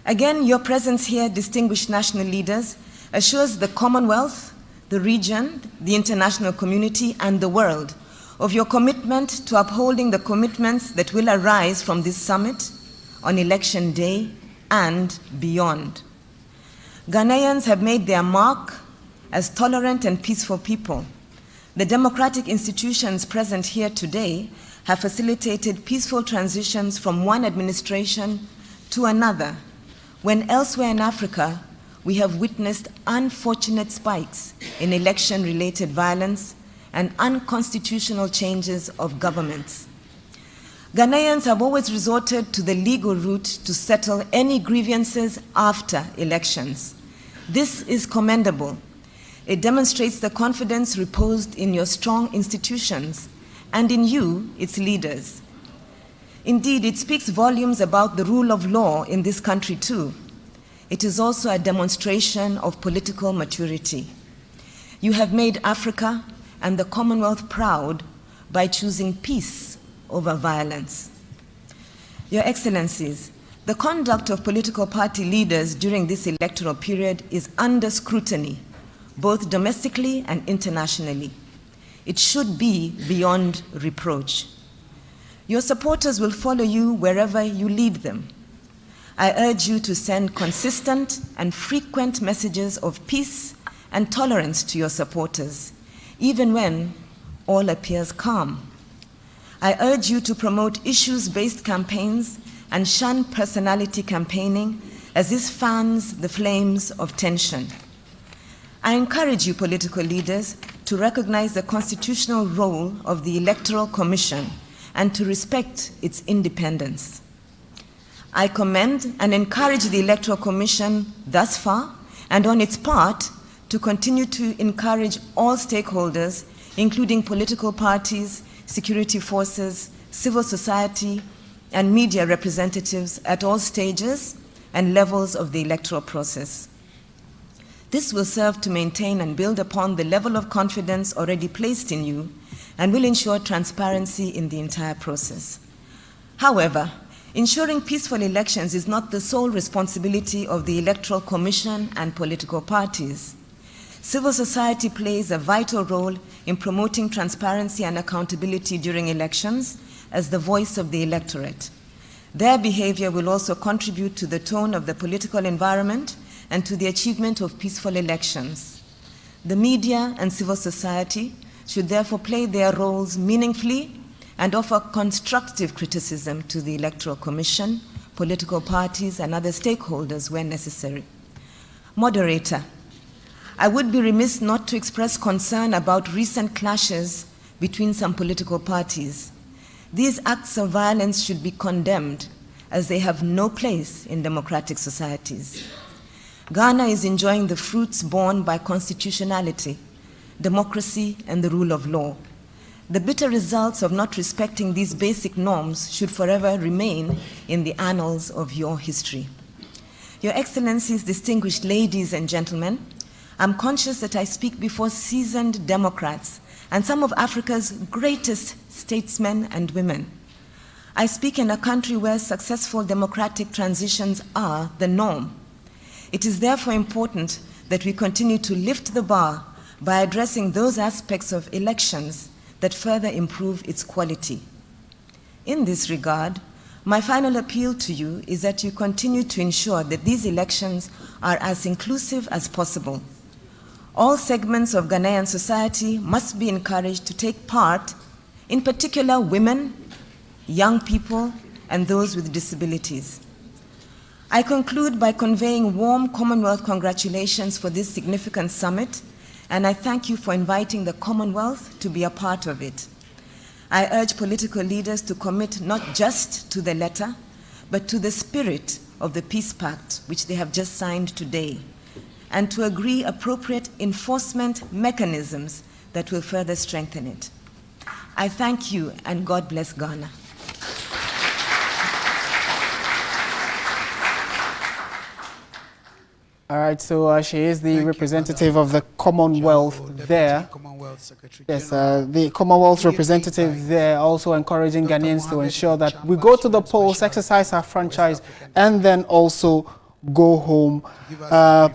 Again, your presence here, distinguished national leaders, assures the Commonwealth, the region, the international community, and the world of your commitment to upholding the commitments that will arise from this summit on election day and beyond. Ghanaians have made their mark as tolerant and peaceful people. The democratic institutions present here today have facilitated peaceful transitions from one administration to another, when elsewhere in Africa we have witnessed unfortunate spikes in election-related violence and unconstitutional changes of governments. Ghanaians have always resorted to the legal route to settle any grievances after elections. This is commendable. It demonstrates the confidence reposed in your strong institutions and in you, its leaders. Indeed, it speaks volumes about the rule of law in this country too. It is also a demonstration of political maturity. You have made Africa and the Commonwealth proud by choosing peace over violence. Your Excellencies, the conduct of political party leaders during this electoral period is under scrutiny, both domestically and internationally. It should be beyond reproach. Your supporters will follow you wherever you lead them. I urge you to send consistent and frequent messages of peace and tolerance to your supporters, even when all appears calm. I urge you to promote issues-based campaigns and shun personality campaigning, as this fans the flames of tension. I encourage you, political leaders, to recognize the constitutional role of the Electoral Commission and to respect its independence. I commend and encourage the Electoral Commission thus far, and on its part, to continue to encourage all stakeholders, including political parties, security forces, civil society, and media representatives at all stages and levels of the electoral process. This will serve to maintain and build upon the level of confidence already placed in you and will ensure transparency in the entire process. However, ensuring peaceful elections is not the sole responsibility of the Electoral Commission and political parties. Civil society plays a vital role in promoting transparency and accountability during elections as the voice of the electorate. Their behavior will also contribute to the tone of the political environment and to the achievement of peaceful elections. The media and civil society should therefore play their roles meaningfully and offer constructive criticism to the Electoral Commission, political parties, and other stakeholders where necessary. Moderator, I would be remiss not to express concern about recent clashes between some political parties. These acts of violence should be condemned, as they have no place in democratic societies. Ghana is enjoying the fruits borne by constitutionality, democracy, and the rule of law. The bitter results of not respecting these basic norms should forever remain in the annals of your history. Your Excellencies, distinguished ladies and gentlemen, I'm conscious that I speak before seasoned Democrats and some of Africa's greatest statesmen and women. I speak in a country where successful democratic transitions are the norm. It is therefore important that we continue to lift the bar by addressing those aspects of elections that further improve its quality. In this regard, My final appeal to you is that you continue to ensure that these elections are as inclusive as possible. All segments of Ghanaian society must be encouraged to take part, in particular women, young people, and those with disabilities. I conclude by conveying warm Commonwealth congratulations for this significant summit, and I thank you for inviting the Commonwealth to be a part of it. I urge political leaders to commit not just to the letter, but to the spirit of the Peace Pact, which they have just signed today, and to agree appropriate enforcement mechanisms that will further strengthen it. I thank you, and God bless Ghana. All right, so she is the representative of the Commonwealth there. Yes, the Commonwealth representative there, also encouraging Ghanaians to ensure that we go to the polls, exercise our franchise, and then also go home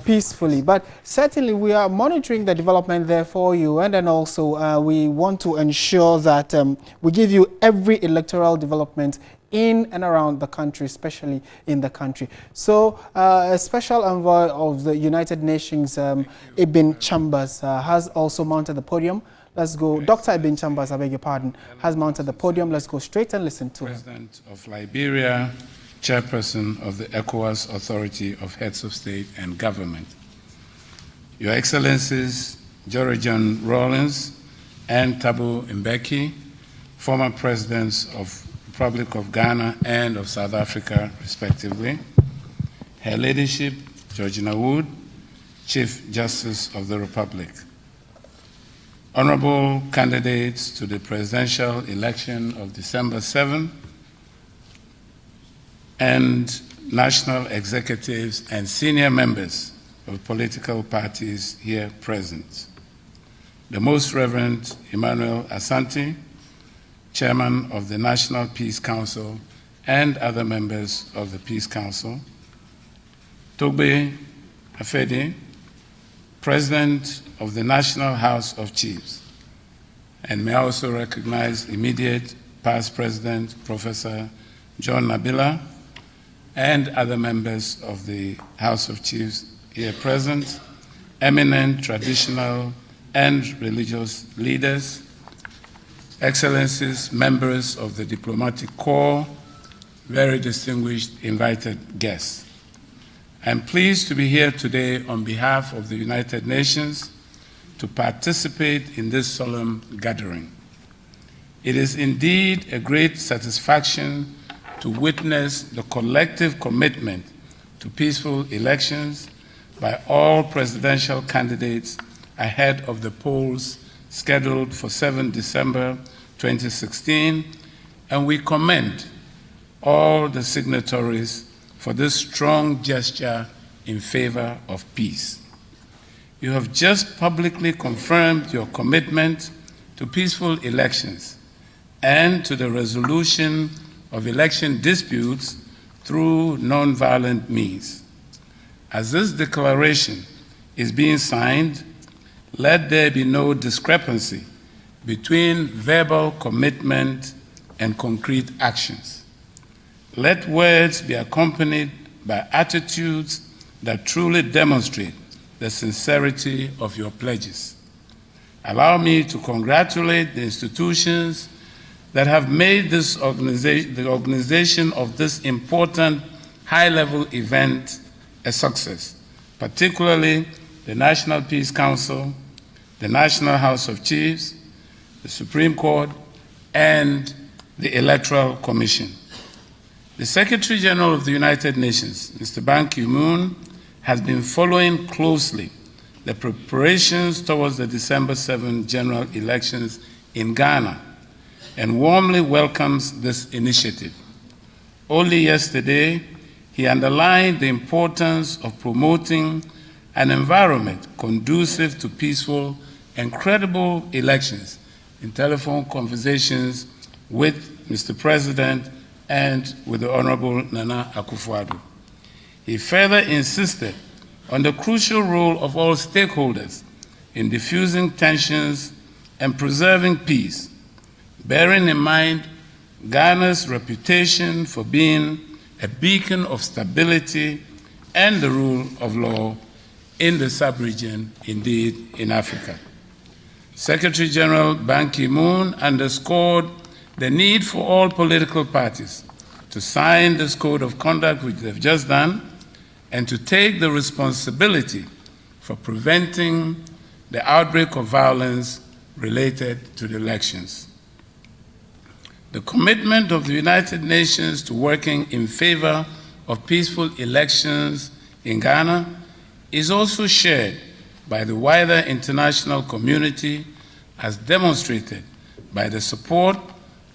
peacefully. But certainly we are monitoring the development there for you, and then also we want to ensure that we give you every electoral development in and around the country, especially in the country. So a special envoy of the United Nations, Ibn Chambers, has also mounted the podium. Let's go. Dr. Ibn Chambers, I beg your pardon, has mounted the podium. Let's go straight and listen to him. President of Liberia, Chairperson of the ECOWAS Authority of Heads of State and Government. Your Excellencies, Jorogen Rawlings and Thabo Mbeki, former presidents of Republic of Ghana and of South Africa, respectively. Her Ladyship, Georgina Wood, Chief Justice of the Republic. Honorable candidates to the presidential election of December 7, and national executives and senior members of political parties here present. The Most Reverend Emmanuel Asante, Chairman of the National Peace Council and other members of the Peace Council. Togbe Afede, President of the National House of Chiefs. And may I also recognize immediate past President, Professor John Nabila, and other members of the House of Chiefs here present, eminent traditional and religious leaders, Excellencies, members of the Diplomatic Corps, very distinguished invited guests. I'm pleased to be here today on behalf of the United Nations to participate in this solemn gathering. It is indeed a great satisfaction to witness the collective commitment to peaceful elections by all presidential candidates ahead of the polls scheduled for 7 December 2016, and we commend all the signatories for this strong gesture in favor of peace. You have just publicly confirmed your commitment to peaceful elections and to the resolution of election disputes through nonviolent means. As this declaration is being signed, let there be no discrepancy between verbal commitment and concrete actions. Let words be accompanied by attitudes that truly demonstrate the sincerity of your pledges. Allow me to congratulate the institutions that have made this the organization of this important high-level event a success, particularly the National Peace Council, the National House of Chiefs, the Supreme Court, and the Electoral Commission. The Secretary General of the United Nations, Mr. Ban Ki-moon, has been following closely the preparations towards the December 7 general elections in Ghana and warmly welcomes this initiative. Only yesterday, he underlined the importance of promoting an environment conducive to peaceful and credible elections in telephone conversations with Mr. President and with the Honorable Nana Akufo-Addo. He further insisted on the crucial role of all stakeholders in diffusing tensions and preserving peace, bearing in mind Ghana's reputation for being a beacon of stability and the rule of law in the sub-region, indeed in Africa. Secretary General Ban Ki-moon underscored the need for all political parties to sign this code of conduct, which they've just done, and to take the responsibility for preventing the outbreak of violence related to the elections. The commitment of the United Nations to working in favor of peaceful elections in Ghana is also shared by the wider international community, as demonstrated by the support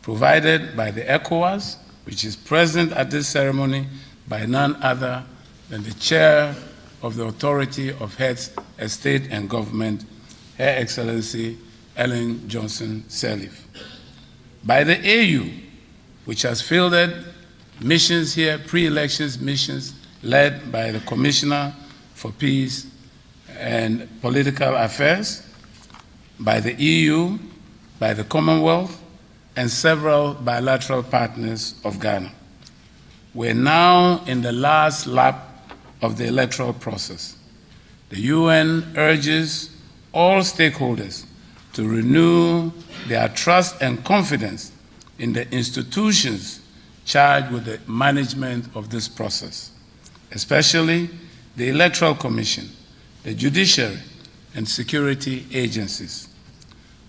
provided by the ECOWAS, which is present at this ceremony by none other than the chair of the Authority of Heads of State and Government, Her Excellency Ellen Johnson Sirleaf. By the AU, which has fielded missions here, pre-elections missions, led by the Commissioner for Peace and Political Affairs, by the EU, by the Commonwealth, and several bilateral partners of Ghana. We're now in the last lap of the electoral process. The UN urges all stakeholders to renew their trust and confidence in the institutions charged with the management of this process, especially the Electoral Commission, the judiciary, and security agencies.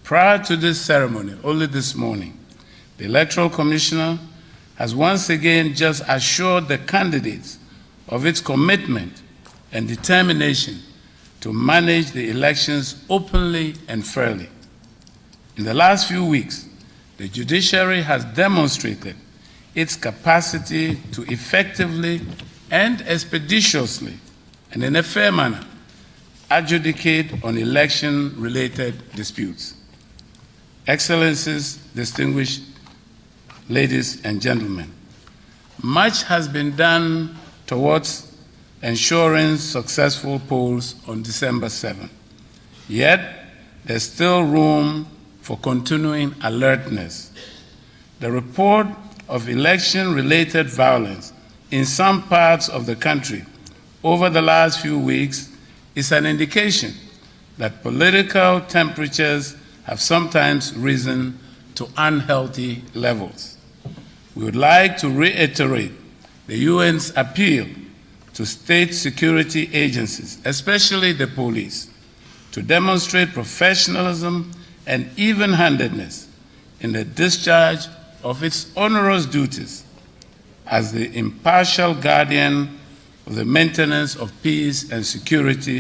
Prior to this ceremony, only this morning, the Electoral Commissioner has once again just assured the candidates of its commitment and determination to manage the elections openly and fairly. In the last few weeks, the judiciary has demonstrated its capacity to effectively and expeditiously and in a fair manner adjudicate on election-related disputes. Excellencies, distinguished ladies and gentlemen, much has been done towards ensuring successful polls on December 7. Yet, there's still room for continuing alertness. The report of election-related violence in some parts of the country over the last few weeks is an indication that political temperatures have sometimes risen to unhealthy levels. We would like to reiterate the UN's appeal to state security agencies, especially the police, to demonstrate professionalism and even-handedness in the discharge of its onerous duties as the impartial guardian of the maintenance of peace and security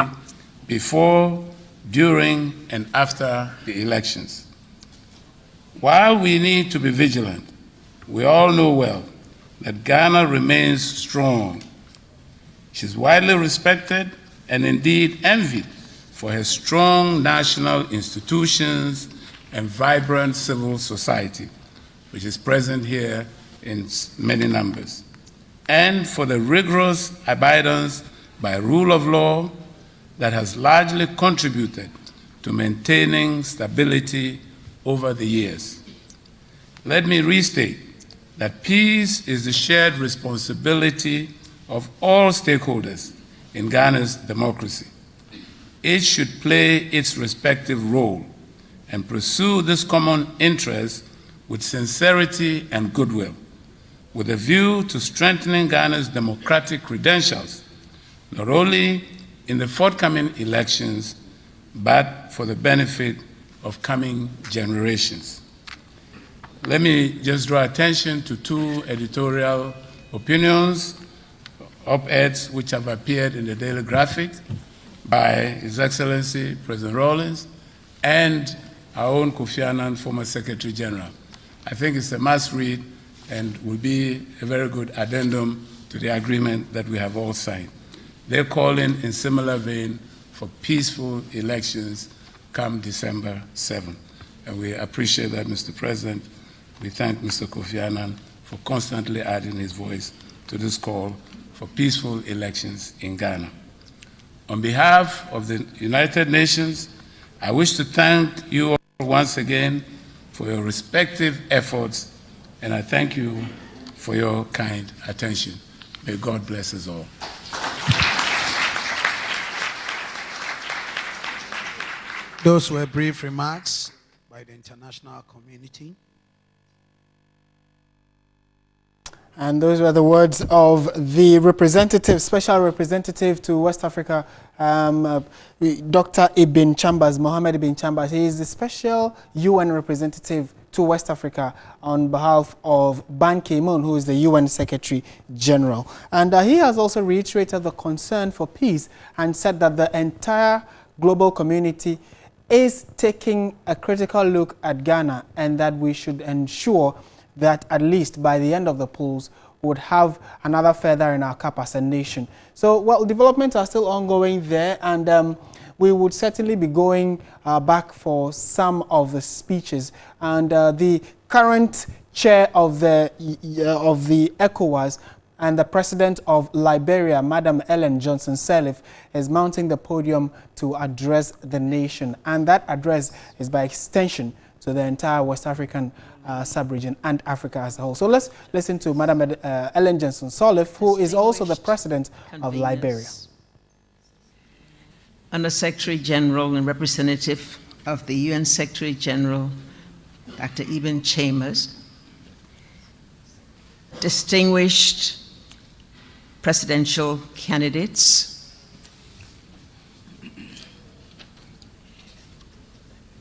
before, during, and after the elections. While we need to be vigilant, we all know well that Ghana remains strong. She's widely respected and indeed envied for her strong national institutions and vibrant civil society, which is present here in many numbers, and for the rigorous abidance by rule of law that has largely contributed to maintaining stability over the years. Let me restate that peace is the shared responsibility of all stakeholders in Ghana's democracy. Each should play its respective role and pursue this common interest with sincerity and goodwill, with a view to strengthening Ghana's democratic credentials, not only in the forthcoming elections, but for the benefit of coming generations. Let me just draw attention to two editorial opinions, op-eds, which have appeared in the Daily Graphic by His Excellency President Rawlings and our own Kofi Annan, former Secretary General. I think it's a must read and will be a very good addendum to the agreement that we have all signed. They're calling in similar vein for peaceful elections come December 7. And we appreciate that, Mr. President. We thank Mr. Kofi Annan for constantly adding his voice to this call for peaceful elections in Ghana. On behalf of the United Nations, I wish to thank you all once again for your respective efforts And I thank you for your kind attention. May God bless us all. Those were brief remarks by the international community. And those were the words of the representative, special representative to West Africa, Dr. Ibn Chambers, Mohammed Ibn Chambers. He is the special UN representative to West Africa on behalf of Ban Ki-moon, who is the UN Secretary General. And he has also reiterated the concern for peace and said that the entire global community is taking a critical look at Ghana and that we should ensure that at least by the end of the polls would have another feather in our cap as a nation. So, well, developments are still ongoing there, and we would certainly be going back for some of the speeches. And the current chair of the ECOWAS and the president of Liberia, Madam Ellen Johnson Sirleaf, is mounting the podium to address the nation. And that address is by extension to the entire West African sub-region and Africa as a whole. So let's listen to Madam Ellen Johnson Sirleaf, who is also the president of Liberia. Under Secretary General and representative of the UN Secretary General, Dr. Ibn Chambers, distinguished presidential candidates,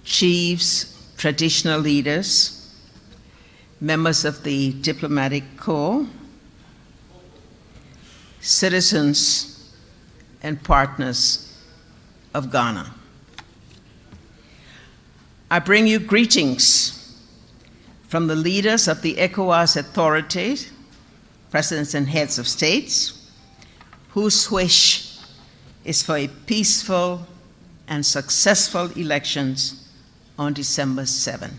chiefs, traditional leaders, members of the diplomatic corps, citizens, and partners of Ghana. I bring you greetings from the leaders of the ECOWAS authorities, presidents and heads of states, whose wish is for a peaceful and successful elections on December 7.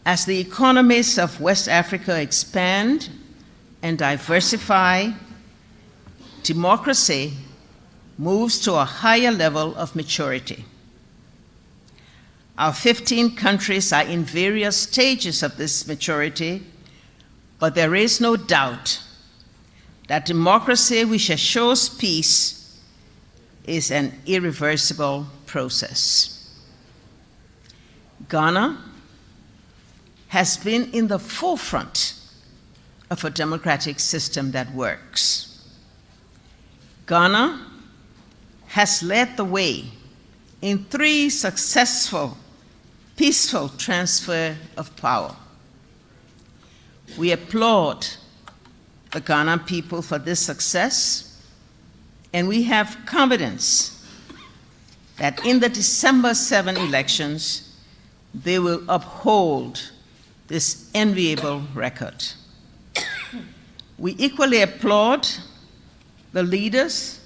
As the economies of West Africa expand and diversify, democracy moves to a higher level of maturity. Our 15 countries are in various stages of this maturity, but there is no doubt that democracy, which assures peace, is an irreversible process. Ghana has been in the forefront of a democratic system that works. Ghana has led the way in 3 successful, peaceful transfer of power. We applaud the Ghanaian people for this success, and we have confidence that in the December 7 elections, they will uphold this enviable record. We equally applaud the leaders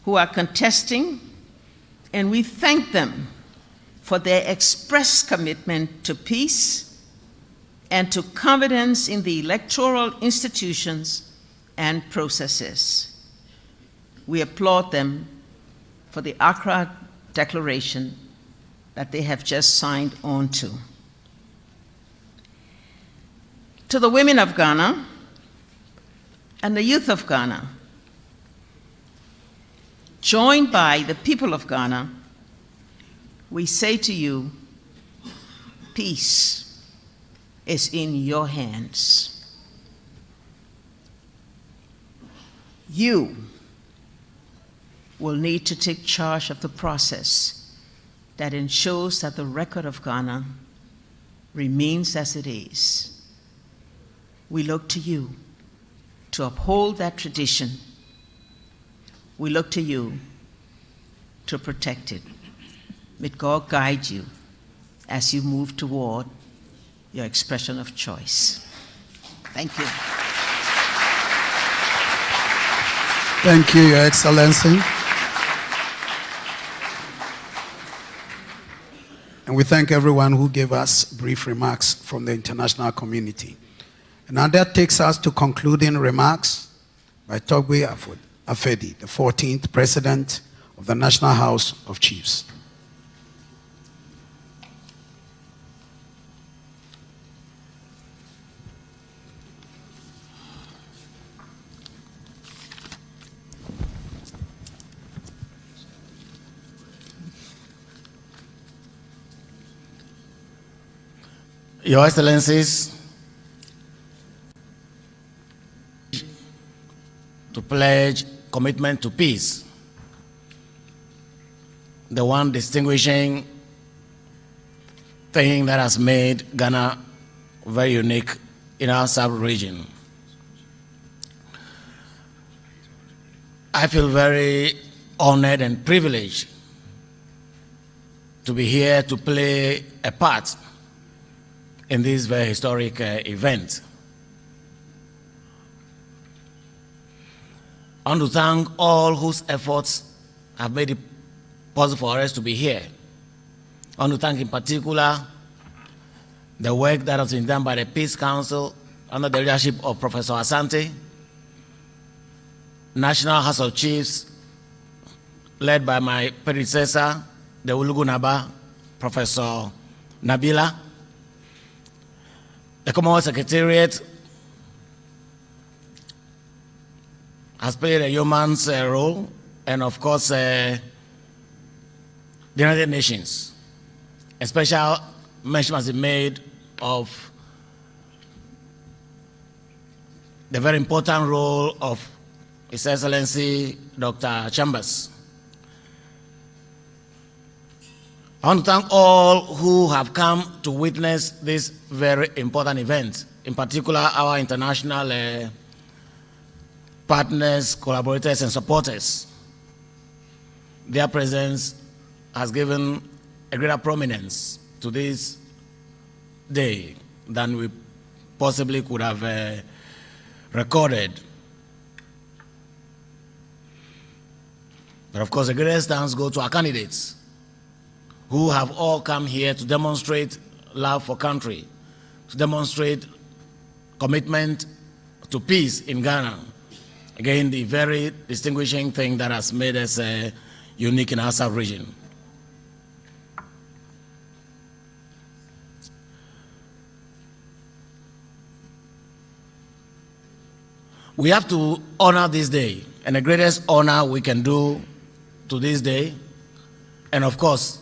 who are contesting, and we thank them for their express commitment to peace and to confidence in the electoral institutions and processes. We applaud them for the Accra Declaration that they have just signed on to. To the women of Ghana and the youth of Ghana, joined by the people of Ghana, we say to you, peace is in your hands. You will need to take charge of the process that ensures that the record of Ghana remains as it is. We look to you to uphold that tradition. We look to you to protect it. May God guide you as you move toward your expression of choice. Thank you. Thank you, Your Excellency. And we thank everyone who gave us brief remarks from the international community. And now that takes us to concluding remarks by Togbe Afedi, the 14th President of the National House of Chiefs. Your Excellencies, to pledge commitment to peace, the one distinguishing thing that has made Ghana very unique in our sub-region. I feel very honored and privileged to be here to play a part in this very historic event. I want to thank all whose efforts have made it possible for us to be here. I want to thank in particular the work that has been done by the Peace Council under the leadership of Professor Asante, National House of Chiefs led by my predecessor, the Ulugunaba, Professor Nabila, the Commonwealth Secretariat has played a yeoman's role, and of course, the United Nations. A special mention must be made of the very important role of His Excellency Dr. Chambers. I want to thank all who have come to witness this very important event, in particular our international partners, collaborators, and supporters. Their presence has given a greater prominence to this day than we possibly could have recorded. But of course, the greatest thanks go to our candidates who have all come here to demonstrate love for country, to demonstrate commitment to peace in Ghana. Again, the very distinguishing thing that has made us unique in our sub-region. We have to honor this day, and the greatest honor we can do to this day, and of course,